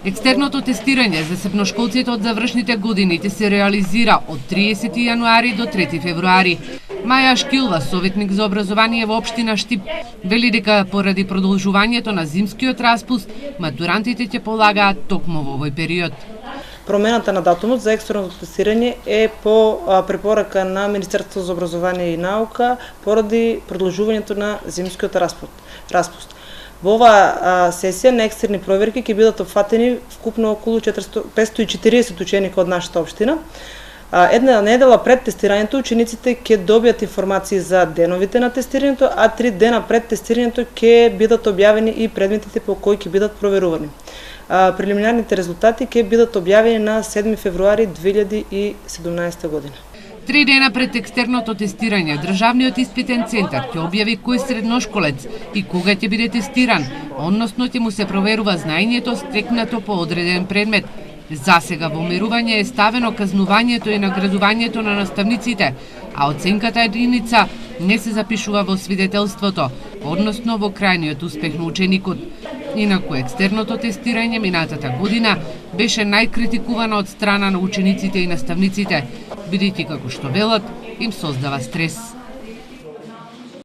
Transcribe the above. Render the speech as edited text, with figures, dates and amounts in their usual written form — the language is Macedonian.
Екстерното тестирање за средношколците од завршните години ќе се реализира од 30 јануари до 3 февруари. Маја Шкилва, советник за образование во општина Штип, вели дека поради продолжувањето на зимскиот распуст, матурантите ќе полагаат токму во овој период. Промената на датумот за екстерното тестирање е по препорака на Министерството за образование и наука поради продолжувањето на зимскиот распуст. Во оваа сесија на екстерни проверки ќе бидат опфатени вкупно околу 540 ученика од нашата општина. Една недела пред тестирањето учениците ќе добијат информации за деновите на тестирањето, а 3 дена пред тестирањето ќе бидат објавени и предметите по кои ќе бидат проверувани. Прелиминарните резултати ќе бидат објавени на 7 февруари 2017 година. 3 дена пред екстерното тестирање, Државниот испитен центар ќе објави кој средношколец и кога ќе биде тестиран, односно ќе му се проверува знаењето стекнато по одреден предмет. Засега во мерување е ставено казнувањето и наградувањето на наставниците, а оценката единица не се запишува во свидетелството, односно во крајниот успех на ученикот. Инаку екстерното тестирање минатата година беше најкритикувано од страна на учениците и наставниците, бидејќи како што велат, им создава стрес.